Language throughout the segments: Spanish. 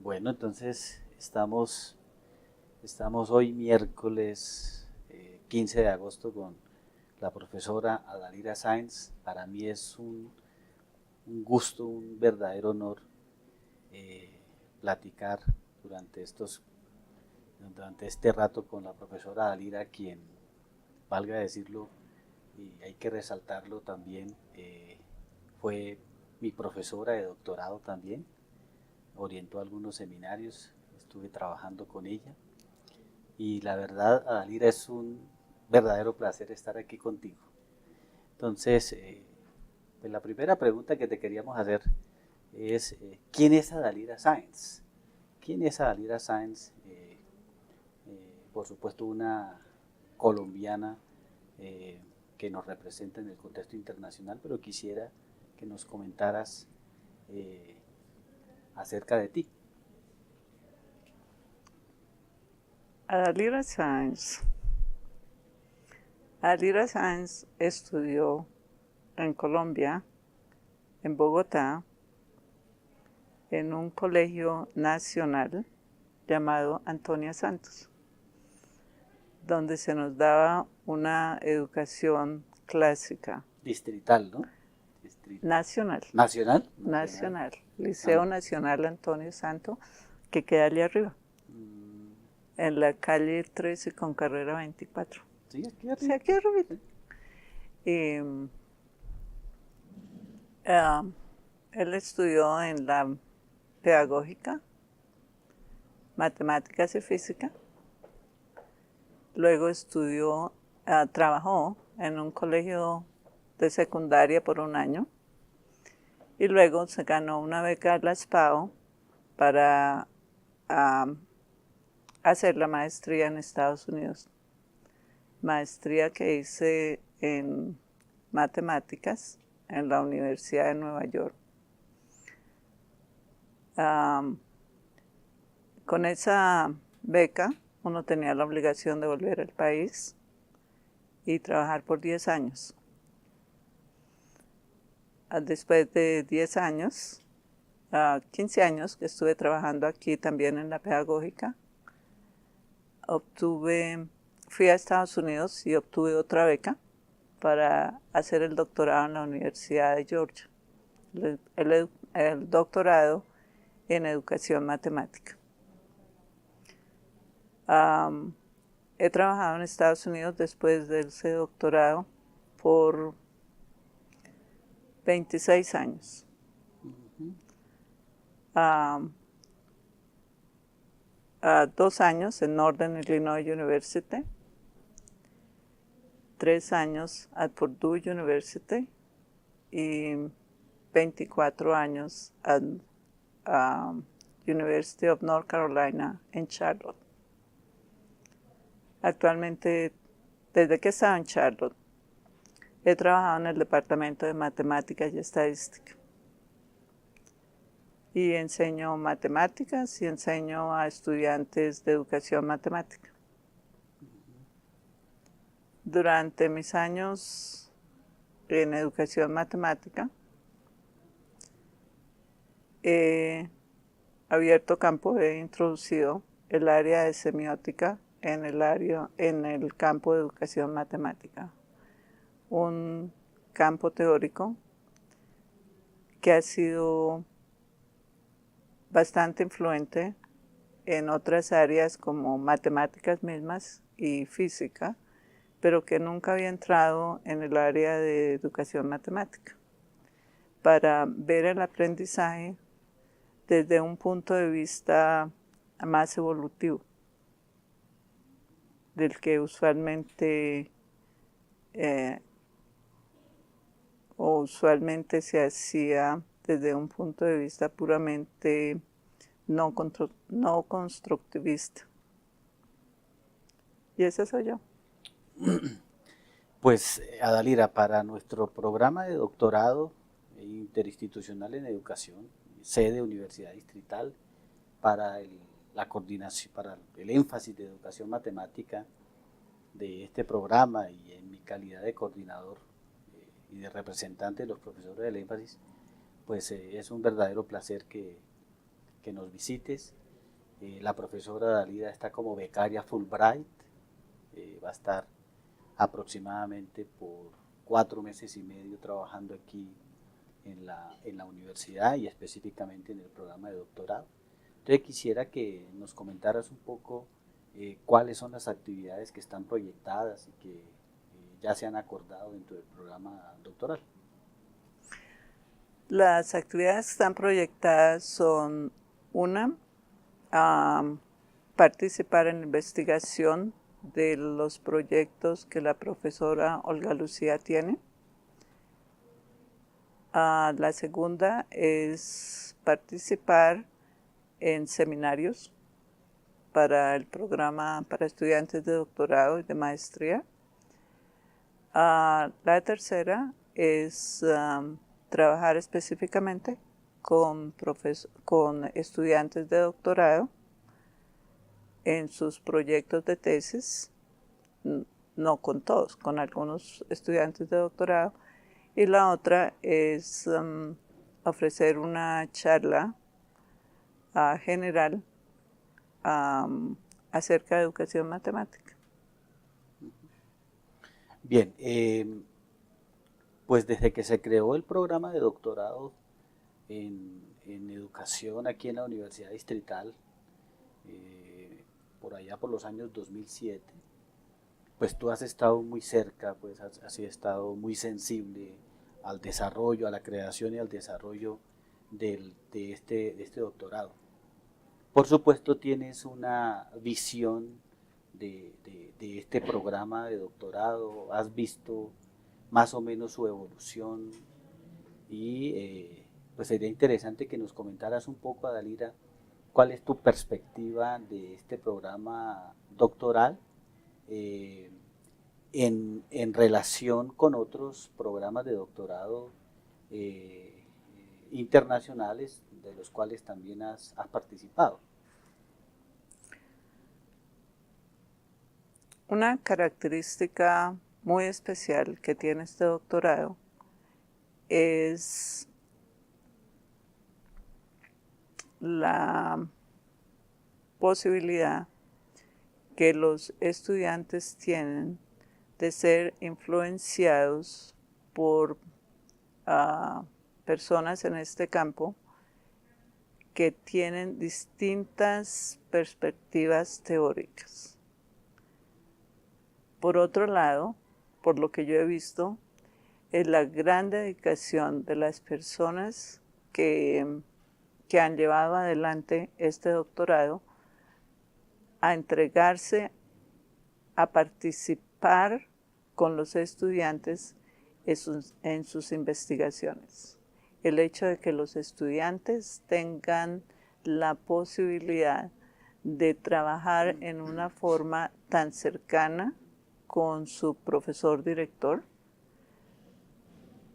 Bueno, entonces estamos hoy miércoles 15 de agosto con la profesora Adalira Sáenz. Para mí es un gusto, un verdadero honor platicar durante durante este rato con la profesora Adalira, quien, valga decirlo, y hay que resaltarlo también, fue mi profesora de doctorado también, orientó algunos seminarios, estuve trabajando con ella y la verdad, Adalira, es un verdadero placer estar aquí contigo. Entonces, pues la primera pregunta que te queríamos hacer es, ¿quién es Adalira Sáenz? ¿Quién es Adalira Sáenz? Por supuesto, una colombiana eh, que nos representa en el contexto internacional, pero quisiera que nos comentaras eh, acerca de ti. Adalira Sáenz. Adalira Sáenz estudió en Colombia, en Bogotá, en un colegio nacional llamado Antonia Santos, donde se nos daba una educación clásica Distrital, ¿no? Distrital. nacional, ¿Nacional? Nacional. nacional, Ah, Liceo Nacional Antonio Santo, que queda allá arriba, mm, en la calle 13 con carrera 24. sí, aquí O sea, arriba. aquí arriba. Sí. Y, ah, él estudió en la pedagógica, matemáticas y física. Luego trabajó en un colegio de secundaria por un año y luego se ganó una beca de la SPAO para ah, hacer la maestría en Estados Unidos. Maestría que hice en matemáticas en la Universidad de Nueva York. Ah, con esa beca uno tenía la obligación de volver al país y trabajar por 10 años. Después de 10 años, 15 años que estuve trabajando aquí también en la pedagógica, fui a Estados Unidos y obtuve otra beca para hacer el doctorado en la Universidad de Georgia, el doctorado en educación matemática. He trabajado en Estados Unidos después de ese doctorado por 26 años. Um, 2 años en Northern Illinois University, 3 años at Purdue University y 24 años at University of North Carolina en Charlotte. Actualmente, desde que estaba en Charlotte, he trabajado en el departamento de matemáticas y estadística. Y enseño matemáticas y enseño a estudiantes de educación matemática. Durante mis años en educación matemática, he abierto campo, he introducido el área de semiótica en el campo de educación matemática. Un campo teórico que ha sido bastante influente en otras áreas como matemáticas mismas y física, pero que nunca había entrado en el área de educación matemática, para ver el aprendizaje desde un punto de vista más evolutivo, del que usualmente se hacía desde un punto de vista puramente no constructivista. Y ese soy yo. Pues, Adalira, para nuestro programa de doctorado interinstitucional en educación, sede Universidad Distrital, para la coordinación, para el énfasis de educación matemática de este programa y en mi calidad de coordinador y de representante de los profesores del énfasis, pues es un verdadero placer que nos visites. La profesora Dalida está como becaria Fulbright, va a estar aproximadamente por 4 meses y medio trabajando aquí en la universidad y específicamente en el programa de doctorado. Entonces quisiera que nos comentaras un poco cuáles son las actividades que están proyectadas y que ya se han acordado dentro del programa doctoral. Las actividades que están proyectadas son una, participar en la investigación de los proyectos que la profesora Olga Lucía tiene. La segunda es participar en seminarios para el programa para estudiantes de doctorado y de maestría. La tercera es trabajar específicamente con estudiantes de doctorado en sus proyectos de tesis, no con todos, con algunos estudiantes de doctorado. Y la otra es ofrecer una charla general acerca de educación matemática. Bien, pues desde que se creó el programa de doctorado en educación aquí en la Universidad Distrital, por allá por los años 2007, pues tú has estado muy cerca, pues has estado muy sensible al desarrollo, a la creación y al desarrollo de este doctorado. Por supuesto tienes una visión de este programa de doctorado, has visto más o menos su evolución y pues sería interesante que nos comentaras un poco, Adalira, cuál es tu perspectiva de este programa doctoral en relación con otros programas de doctorado internacionales de los cuales también has participado. Una característica muy especial que tiene este doctorado es la posibilidad que los estudiantes tienen de ser influenciados por personas en este campo que tienen distintas perspectivas teóricas. Por otro lado, por lo que yo he visto, es la gran dedicación de las personas que han llevado adelante este doctorado a entregarse a participar con los estudiantes en sus investigaciones. El hecho de que los estudiantes tengan la posibilidad de trabajar en una forma tan cercana con su profesor director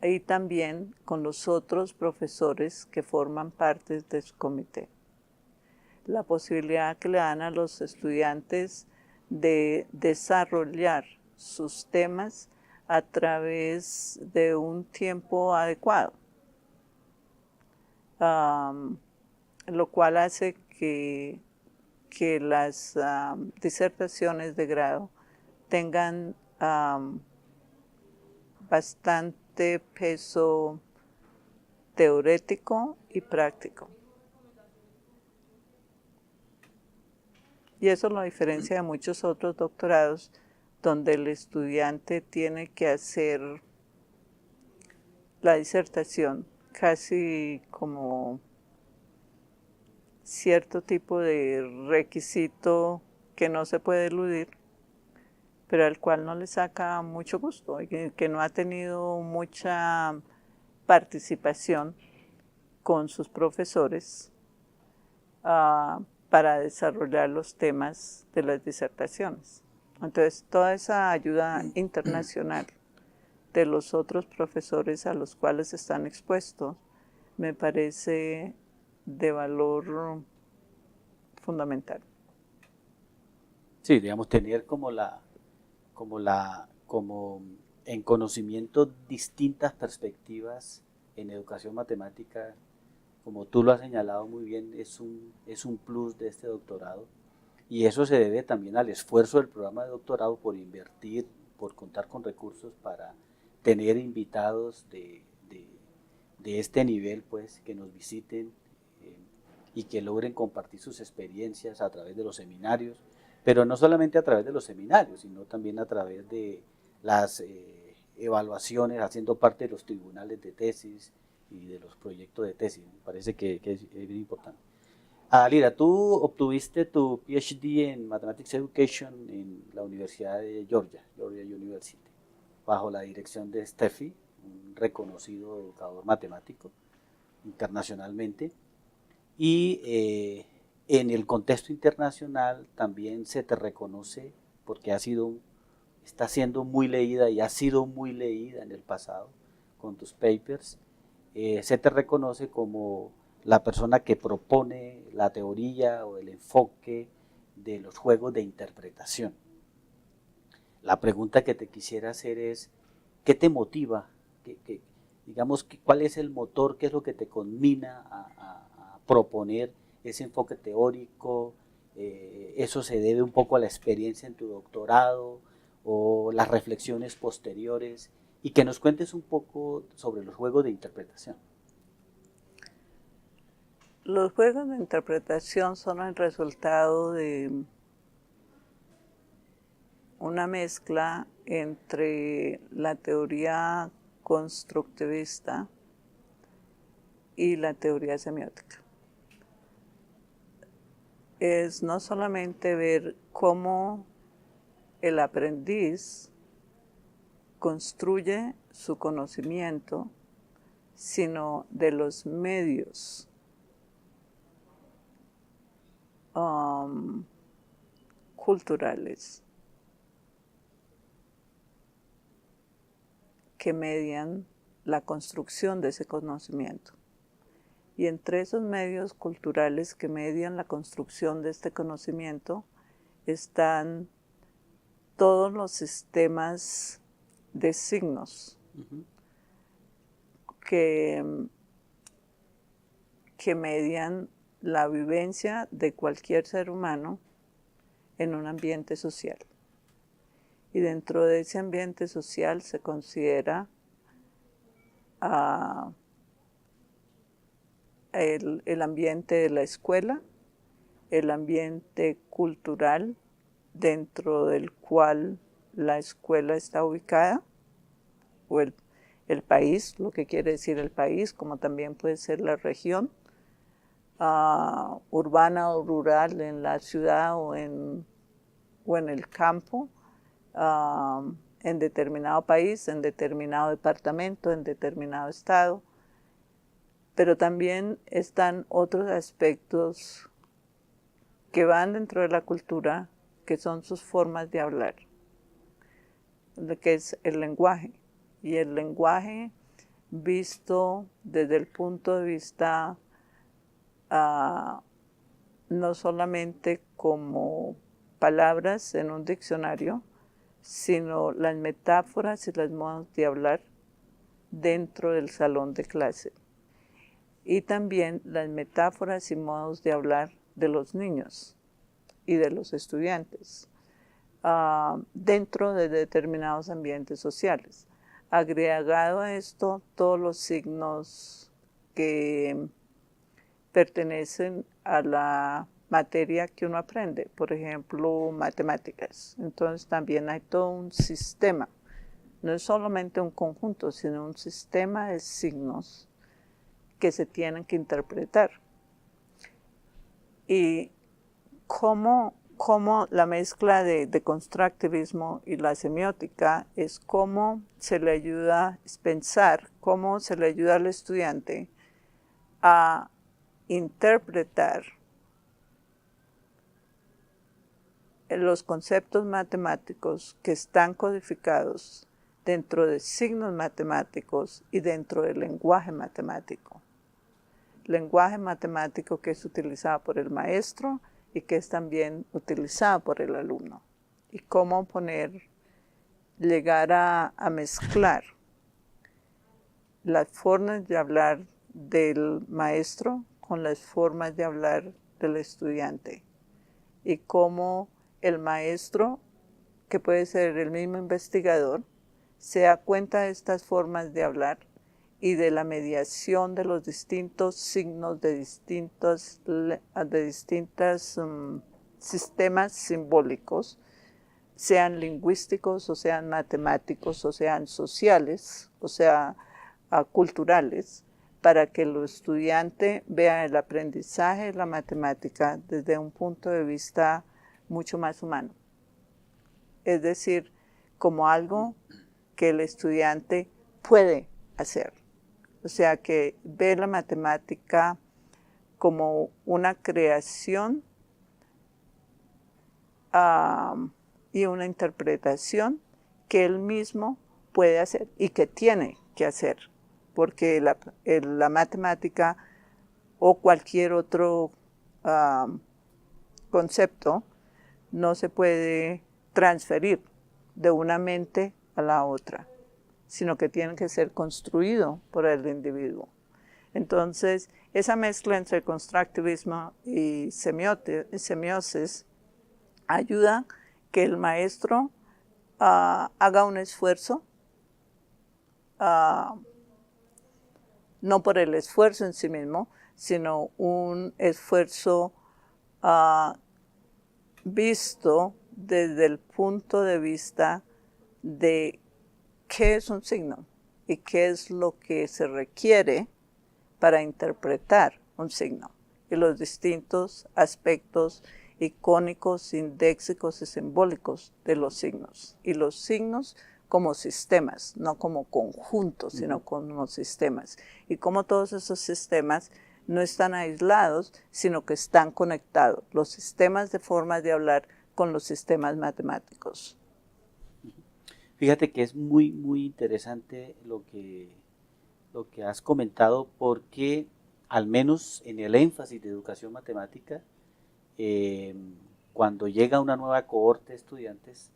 y también con los otros profesores que forman parte de su comité. La posibilidad que le dan a los estudiantes de desarrollar sus temas a través de un tiempo adecuado, lo cual hace que las disertaciones de grado tengan bastante peso teórico y práctico. Y eso lo diferencia de muchos otros doctorados donde el estudiante tiene que hacer la disertación casi como cierto tipo de requisito que no se puede eludir, pero al cual no le saca mucho gusto y que no ha tenido mucha participación con sus profesores para desarrollar los temas de las disertaciones. Entonces, toda esa ayuda internacional de los otros profesores a los cuales están expuestos me parece de valor fundamental. Sí, digamos, tener como en conocimiento distintas perspectivas en educación matemática como tú lo has señalado muy bien, es un plus de este doctorado. Y eso se debe también al esfuerzo del programa de doctorado por invertir, por contar con recursos para tener invitados de este nivel, pues, que nos visiten y que logren compartir sus experiencias a través de los seminarios, pero no solamente a través de los seminarios, sino también a través de las evaluaciones, haciendo parte de los tribunales de tesis y de los proyectos de tesis. Me parece que es bien importante. Lira, tú obtuviste tu PhD en Mathematics Education en la Universidad de Georgia University, bajo la dirección de Steffi, un reconocido educador matemático internacionalmente. Y en el contexto internacional también se te reconoce porque está siendo muy leída y ha sido muy leída en el pasado con tus papers. Se te reconoce como la persona que propone la teoría o el enfoque de los juegos de interpretación. La pregunta que te quisiera hacer es, ¿qué te motiva? Digamos, ¿cuál es el motor? ¿Qué es lo que te conmina a proponer ese enfoque teórico? ¿Eso se debe un poco a la experiencia en tu doctorado o las reflexiones posteriores? Y que nos cuentes un poco sobre los juegos de interpretación. Los juegos de interpretación son el resultado de una mezcla entre la teoría constructivista y la teoría semiótica. Es no solamente ver cómo el aprendiz construye su conocimiento, sino de los medios culturales que median la construcción de ese conocimiento. Y entre esos medios culturales que median la construcción de este conocimiento están todos los sistemas de signos que median la vivencia de cualquier ser humano en un ambiente social. Y dentro de ese ambiente social se considera el ambiente de la escuela, el ambiente cultural dentro del cual la escuela está ubicada, o el país, lo que quiere decir el país, como también puede ser la región, urbana o rural, en la ciudad o en el campo, en determinado país, en determinado departamento, en determinado estado. Pero también están otros aspectos que van dentro de la cultura, que son sus formas de hablar, que es el lenguaje. Y el lenguaje visto desde el punto de vista no solamente como palabras en un diccionario, sino las metáforas y los modos de hablar dentro del salón de clase. Y también las metáforas y modos de hablar de los niños y de los estudiantes dentro de determinados ambientes sociales. Agregado a esto, todos los signos que pertenecen a la materia que uno aprende, por ejemplo, matemáticas. Entonces también hay todo un sistema, no es solamente un conjunto, sino un sistema de signos que se tienen que interpretar. Y cómo la mezcla de constructivismo y la semiótica es cómo se le ayuda a pensar, cómo se le ayuda al estudiante a interpretar los conceptos matemáticos que están codificados dentro de signos matemáticos y dentro del lenguaje matemático. Lenguaje matemático que es utilizado por el maestro y que es también utilizado por el alumno. Y cómo llegar a mezclar las formas de hablar del maestro con las formas de hablar del estudiante y cómo el maestro, que puede ser el mismo investigador, se da cuenta de estas formas de hablar y de la mediación de los distintos signos de distintos sistemas simbólicos, sean lingüísticos, o sean matemáticos, o sean sociales, o sea, culturales, para que el estudiante vea el aprendizaje de la matemática desde un punto de vista mucho más humano. Es decir, como algo que el estudiante puede hacer. O sea, que ve la matemática como una creación y una interpretación que él mismo puede hacer y que tiene que hacer, porque la matemática o cualquier otro concepto no se puede transferir de una mente a la otra, sino que tiene que ser construido por el individuo. Entonces, esa mezcla entre constructivismo y semiosis ayuda que el maestro haga un esfuerzo, no por el esfuerzo en sí mismo, sino un esfuerzo visto desde el punto de vista de qué es un signo y qué es lo que se requiere para interpretar un signo y los distintos aspectos icónicos, indéxicos y simbólicos de los signos. Y los signos como sistemas, no como conjuntos, sino como sistemas. Y como todos esos sistemas no están aislados, sino que están conectados. Los sistemas de formas de hablar con los sistemas matemáticos. Fíjate que es muy, muy interesante lo que has comentado, porque al menos en el énfasis de educación matemática, cuando llega una nueva cohorte de estudiantes,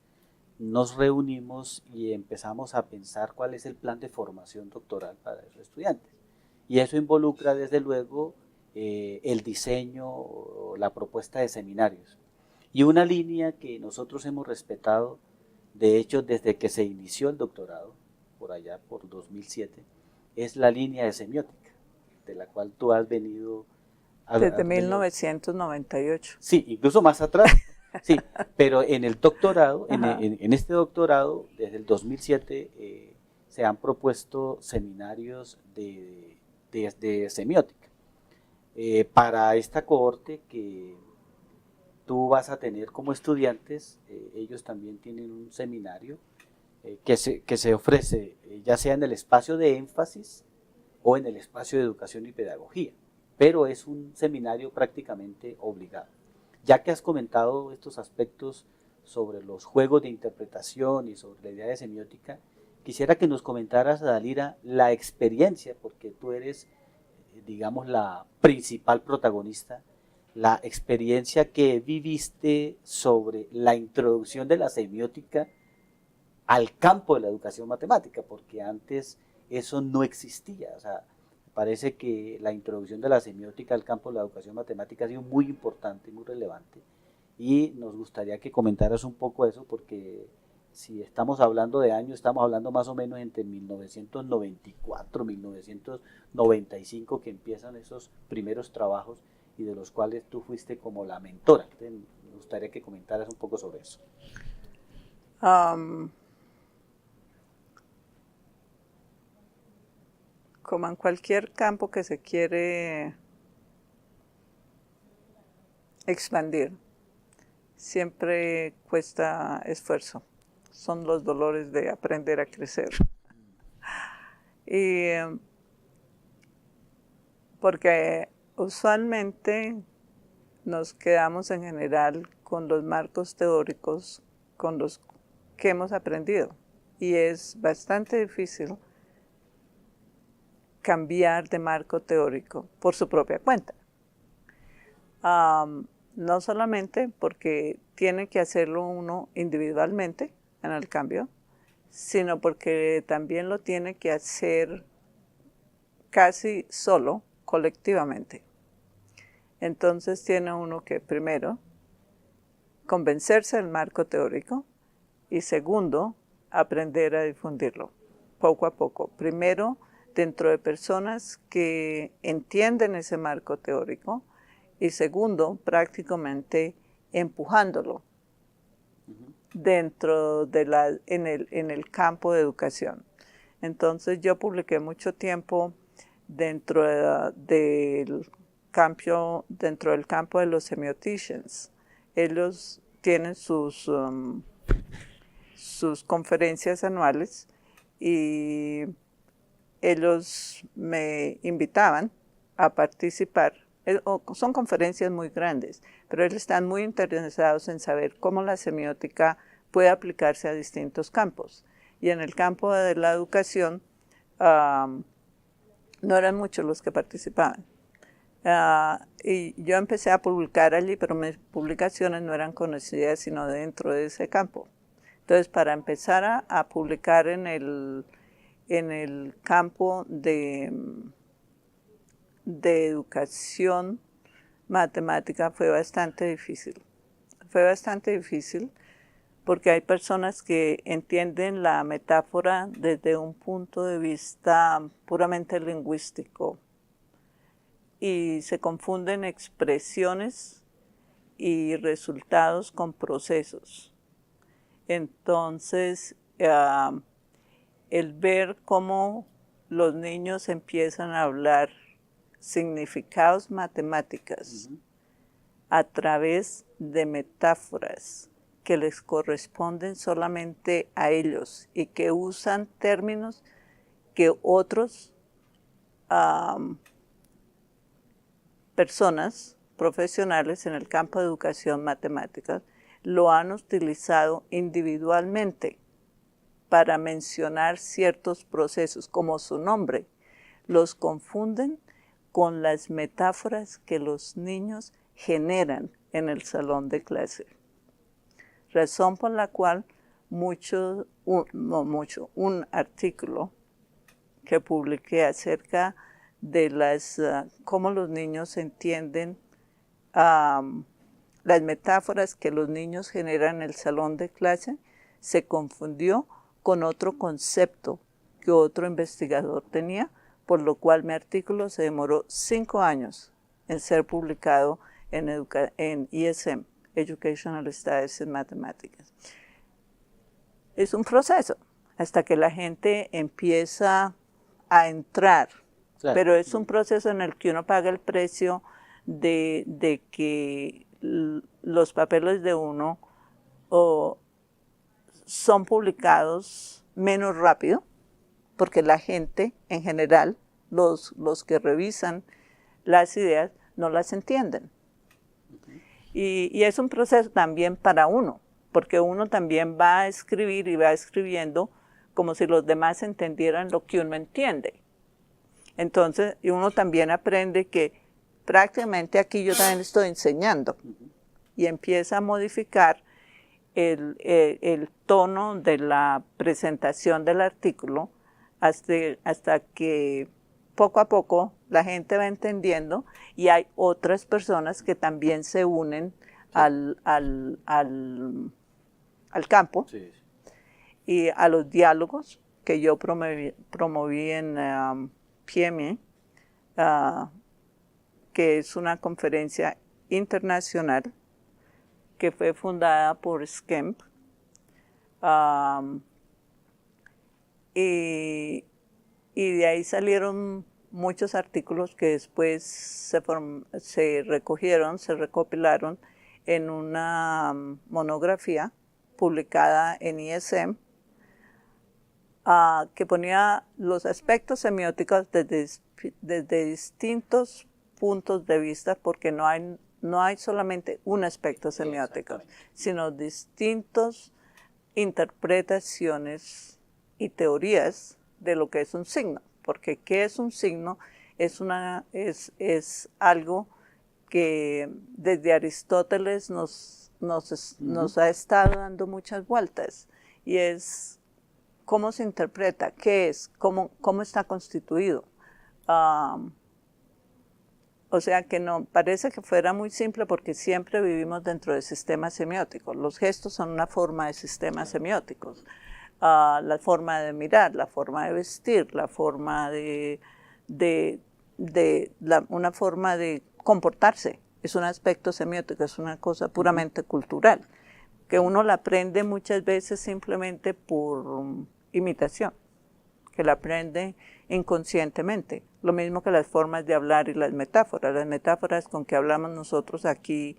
nos reunimos y empezamos a pensar cuál es el plan de formación doctoral para esos estudiantes. Y eso involucra, desde luego, el diseño o la propuesta de seminarios. Y una línea que nosotros hemos respetado, de hecho, desde que se inició el doctorado, por allá por 2007, es la línea de semiótica, de la cual tú has venido... Desde 1998. Sí, incluso más atrás. Sí, pero en el doctorado, en este doctorado, desde el 2007, se han propuesto seminarios de semiótica. Para esta cohorte que tú vas a tener como estudiantes, ellos también tienen un seminario que se ofrece ya sea en el espacio de énfasis o en el espacio de educación y pedagogía, pero es un seminario prácticamente obligado. Ya que has comentado estos aspectos sobre los juegos de interpretación y sobre la idea de semiótica, quisiera que nos comentaras, Dalira, la experiencia, porque tú eres, digamos, la principal protagonista, la experiencia que viviste sobre la introducción de la semiótica al campo de la educación matemática, porque antes eso no existía. O sea, parece que la introducción de la semiótica al campo de la educación matemática ha sido muy importante, muy relevante, y nos gustaría que comentaras un poco eso, porque si estamos hablando de años, estamos hablando más o menos entre 1994, 1995, que empiezan esos primeros trabajos y de los cuales tú fuiste como la mentora. Entonces, me gustaría que comentaras un poco sobre eso. Como en cualquier campo que se quiere expandir, siempre cuesta esfuerzo. Son los dolores de aprender a crecer. Y porque usualmente nos quedamos en general con los marcos teóricos con los que hemos aprendido. Y es bastante difícil cambiar de marco teórico por su propia cuenta. No solamente porque tiene que hacerlo uno individualmente en el cambio, sino porque también lo tiene que hacer casi solo colectivamente. Entonces tiene uno que primero convencerse del marco teórico y segundo, aprender a difundirlo poco a poco. Primero, dentro de personas que entienden ese marco teórico y segundo, prácticamente empujándolo dentro de en el campo de educación. Entonces yo publiqué mucho tiempo dentro del campo de los semioticians. Ellos tienen sus conferencias anuales y ellos me invitaban a participar. Son conferencias muy grandes, pero ellos están muy interesados en saber cómo la semiótica puede aplicarse a distintos campos. Y en el campo de la educación no eran muchos los que participaban. Y yo empecé a publicar allí, pero mis publicaciones no eran conocidas sino dentro de ese campo. Entonces, para empezar a publicar en el campo de educación matemática fue bastante difícil. Fue bastante difícil porque hay personas que entienden la metáfora desde un punto de vista puramente lingüístico y se confunden expresiones y resultados con procesos. Entonces, el ver cómo los niños empiezan a hablar significados matemáticas a través de metáforas que les corresponden solamente a ellos y que usan términos que otros personas profesionales en el campo de educación matemática lo han utilizado individualmente para mencionar ciertos procesos, como su nombre, los confunden con las metáforas que los niños generan en el salón de clase. Razón por la cual un artículo que publiqué acerca de cómo los niños entienden las metáforas que los niños generan en el salón de clase, se confundió con otro concepto que otro investigador tenía, por lo cual mi artículo se demoró 5 años en ser publicado en ESM, Educational Studies in Mathematics. Es un proceso hasta que la gente empieza a entrar, claro. Pero es un proceso en el que uno paga el precio de que los papeles de uno son publicados menos rápido, porque la gente en general, los que revisan las ideas, no las entienden. Y es un proceso también para uno, porque uno también va a escribir y va escribiendo como si los demás entendieran lo que uno entiende. Entonces, uno también aprende que prácticamente aquí yo también estoy enseñando y empieza a modificar el tono de la presentación del artículo hasta que poco a poco la gente va entendiendo y hay otras personas que también se unen al campo y a los diálogos que yo promoví en PME, que es una conferencia internacional que fue fundada por SCEMP, y de ahí salieron muchos artículos que después se recopilaron en una monografía publicada en ESM, que ponía los aspectos semióticos desde distintos puntos de vista, porque no hay solamente un aspecto semiótico, sino distintas interpretaciones y teorías de lo que es un signo. Porque ¿qué es un signo? Es algo que desde Aristóteles nos ha estado dando muchas vueltas, y es cómo se interpreta, qué es, cómo está constituido, O sea que no, parece que fuera muy simple porque siempre vivimos dentro de sistemas semióticos. Los gestos son una forma de sistemas semióticos. La forma de mirar, la forma de vestir, la forma una forma de comportarse. Es un aspecto semiótico, es una cosa puramente cultural, que uno la aprende muchas veces simplemente por imitación, que la aprende inconscientemente. Lo mismo que las formas de hablar y las metáforas. Las metáforas con que hablamos nosotros aquí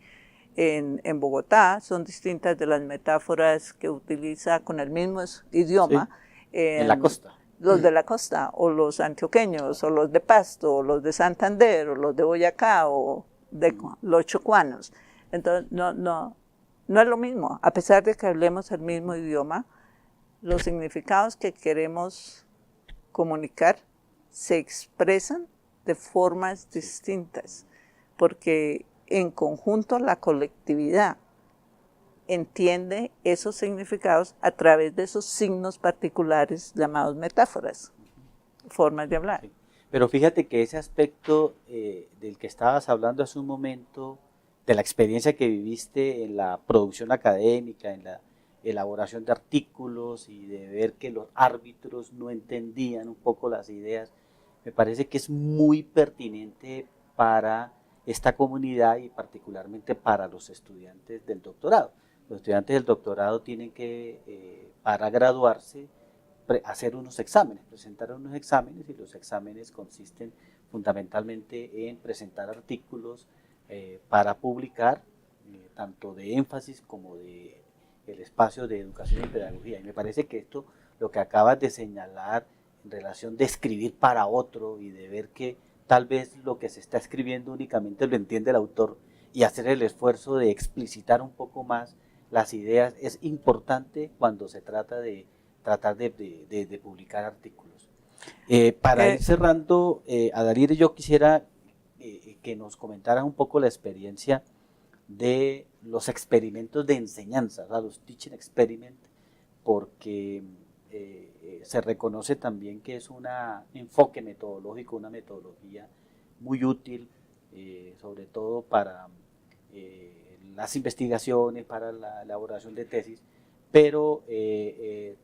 en Bogotá son distintas de las metáforas que utiliza con el mismo idioma en la costa. Los de la costa, o los antioqueños, o los de Pasto, o los de Santander, o los de Boyacá, o de los chocuanos. Entonces, no es lo mismo. A pesar de que hablemos el mismo idioma, los significados que queremos comunicar se expresan de formas distintas, porque en conjunto la colectividad entiende esos significados a través de esos signos particulares llamados metáforas, formas de hablar. Sí. Pero fíjate que ese aspecto del que estabas hablando hace un momento, de la experiencia que viviste en la producción académica, en la elaboración de artículos y de ver que los árbitros no entendían un poco las ideas, me parece que es muy pertinente para esta comunidad y particularmente para los estudiantes del doctorado. Los estudiantes del doctorado tienen que, para graduarse, hacer unos exámenes, presentar unos exámenes, y los exámenes consisten fundamentalmente en presentar artículos para publicar, tanto de énfasis como de el espacio de educación y pedagogía. Y me parece que esto, lo que acabas de señalar en relación de escribir para otro y de ver que tal vez lo que se está escribiendo únicamente lo entiende el autor, y hacer el esfuerzo de explicitar un poco más las ideas, es importante cuando se trata de tratar de publicar artículos. Para ir cerrando, Adalir, yo quisiera que nos comentaras un poco la experiencia de los experimentos de enseñanza, ¿verdad? Los teaching experiments, porque se reconoce también que es un enfoque metodológico, una metodología muy útil, sobre todo para las investigaciones, para la elaboración de tesis, pero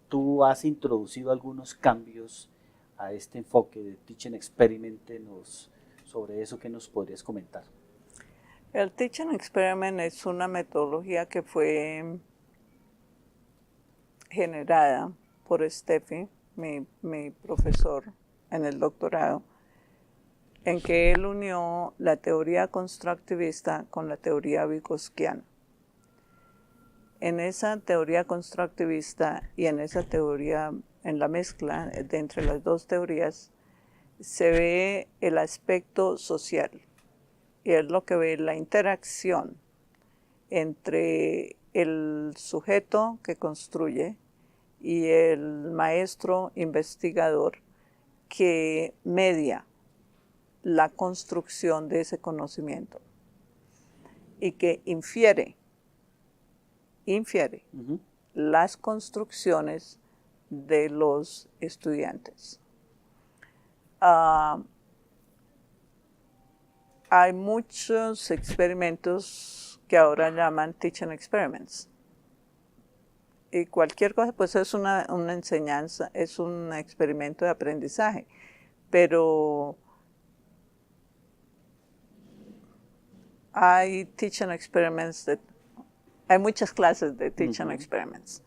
tú has introducido algunos cambios a este enfoque de teaching experiment. Sobre eso, ¿qué nos podrías comentar? El Teaching Experiment es una metodología que fue generada por Steffi, mi profesor en el doctorado, en que él unió la teoría constructivista con la teoría vygotskiana. En esa teoría constructivista y en esa teoría, en la mezcla de entre las dos teorías, se ve el aspecto social. Y es lo que ve la interacción entre el sujeto que construye y el maestro investigador que media la construcción de ese conocimiento y que infiere las construcciones de los estudiantes. Hay muchos experimentos que ahora llaman teaching experiments. Y cualquier cosa, pues es una enseñanza, es un experimento de aprendizaje. Pero hay teaching experiments, hay muchas clases de teaching experiments.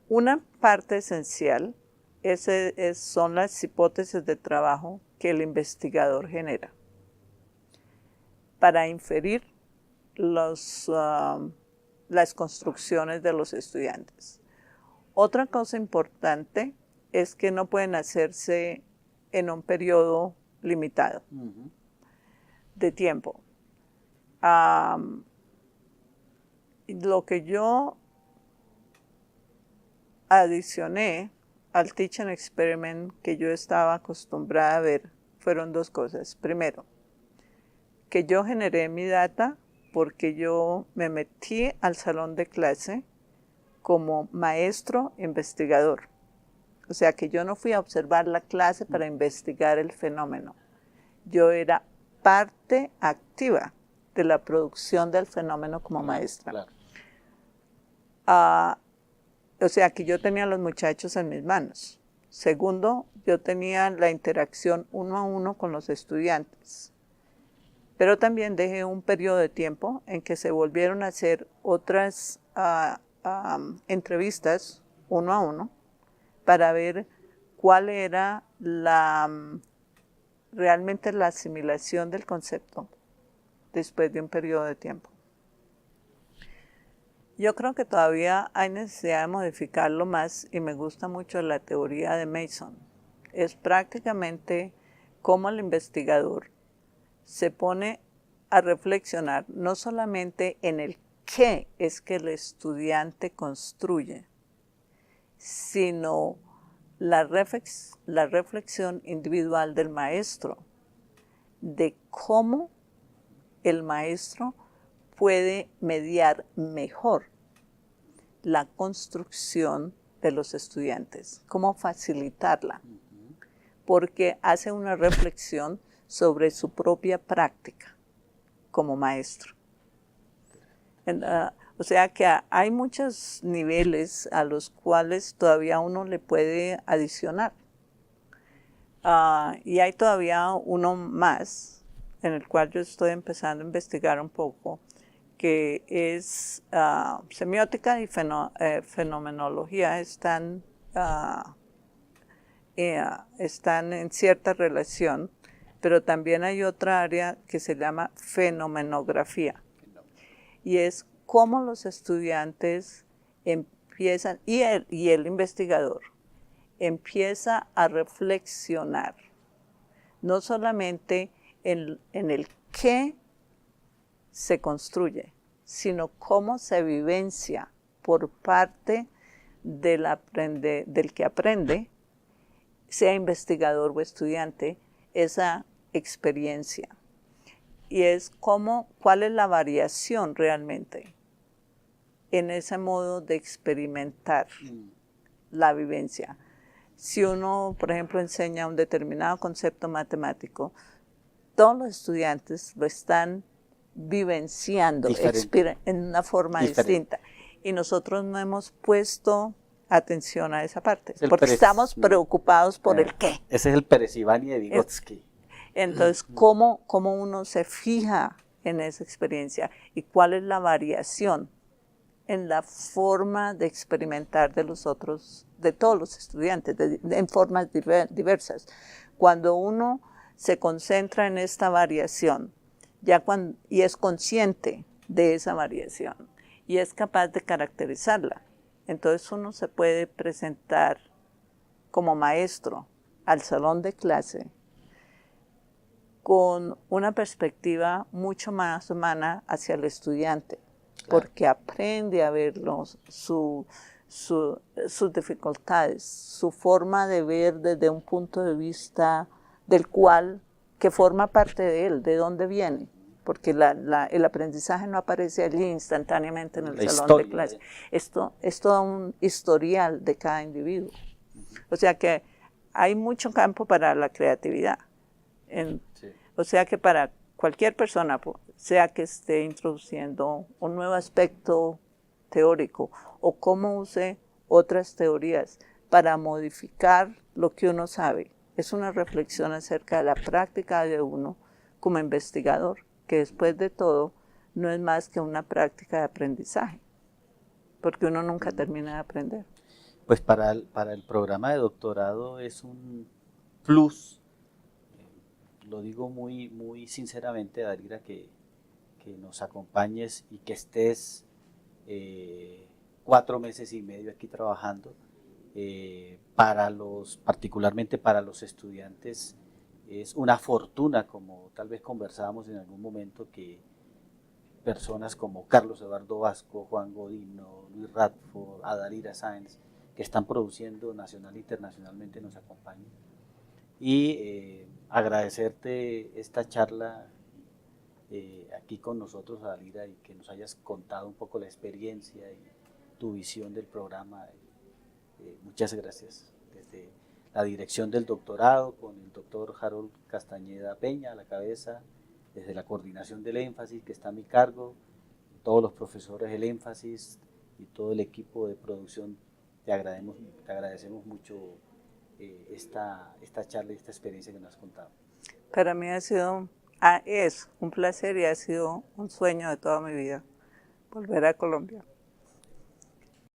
Una parte esencial son las hipótesis de trabajo que el investigador genera para inferir las construcciones de los estudiantes. Otra cosa importante es que no pueden hacerse en un periodo limitado de tiempo. Lo que yo adicioné al teaching experiment que yo estaba acostumbrada a ver fueron dos cosas. Primero, que yo generé mi data porque yo me metí al salón de clase como maestro investigador. O sea que yo no fui a observar la clase para investigar el fenómeno. Yo era parte activa de la producción del fenómeno como maestra. Claro. O sea que yo tenía a los muchachos en mis manos. Segundo, yo tenía la interacción uno a uno con los estudiantes. Pero también dejé un periodo de tiempo en que se volvieron a hacer otras entrevistas uno a uno para ver cuál era realmente la asimilación del concepto después de un periodo de tiempo. Yo creo que todavía hay necesidad de modificarlo más y me gusta mucho la teoría de Mason. Es prácticamente cómo el investigador se pone a reflexionar no solamente en el qué es que el estudiante construye, sino la reflexión individual del maestro, de cómo el maestro puede mediar mejor la construcción de los estudiantes, cómo facilitarla, porque hace una reflexión sobre su propia práctica como maestro. O sea que hay muchos niveles a los cuales todavía uno le puede adicionar. Y hay todavía uno más, en el cual yo estoy empezando a investigar un poco, que es semiótica y fenomenología están en cierta relación, pero también hay otra área que se llama fenomenografía, y es cómo los estudiantes empiezan, y el investigador empieza a reflexionar, no solamente en el qué se construye, sino cómo se vivencia por parte del que aprende, sea investigador o estudiante, esa experiencia. Y es cuál es la variación realmente en ese modo de experimentar la vivencia. Si uno, por ejemplo, enseña un determinado concepto matemático, todos los estudiantes lo están vivenciando en una forma distinta. Y nosotros no hemos puesto atención a esa parte, porque estamos preocupados por el qué. Ese es el Peresivani de Vygotsky. Entonces, ¿cómo uno se fija en esa experiencia y cuál es la variación en la forma de experimentar de todos los estudiantes, en formas diversas? Cuando uno se concentra en esta variación, y es consciente de esa variación, y es capaz de caracterizarla, entonces uno se puede presentar como maestro al salón de clase con una perspectiva mucho más humana hacia el estudiante, porque aprende a ver sus dificultades, su forma de ver desde un punto de vista que forma parte de él, de dónde viene, porque el aprendizaje no aparece allí instantáneamente en el salón de clase. Esto es todo un historial de cada individuo. O sea que hay mucho campo para la creatividad. O sea que para cualquier persona, sea que esté introduciendo un nuevo aspecto teórico o cómo use otras teorías para modificar lo que uno sabe, es una reflexión acerca de la práctica de uno como investigador, que después de todo no es más que una práctica de aprendizaje, porque uno nunca termina de aprender. Pues para el programa de doctorado es un plus. Lo digo muy, muy sinceramente, Dalira, que nos acompañes y que estés 4 meses y medio aquí trabajando. Particularmente para los estudiantes, es una fortuna, como tal vez conversábamos en algún momento, que personas como Carlos Eduardo Vasco, Juan Godino, Luis Radford, Adalira Sáenz, que están produciendo nacional e internacionalmente, nos acompañen. Y agradecerte esta charla aquí con nosotros, Adalira, y que nos hayas contado un poco la experiencia y tu visión del programa. Muchas gracias. desde la dirección del doctorado con el doctor Harold Castañeda Peña a la cabeza, desde la coordinación del énfasis que está a mi cargo, todos los profesores del énfasis y todo el equipo de producción, te agradecemos mucho esta charla y esta experiencia que nos has contado. Para mí es un placer y ha sido un sueño de toda mi vida volver a Colombia.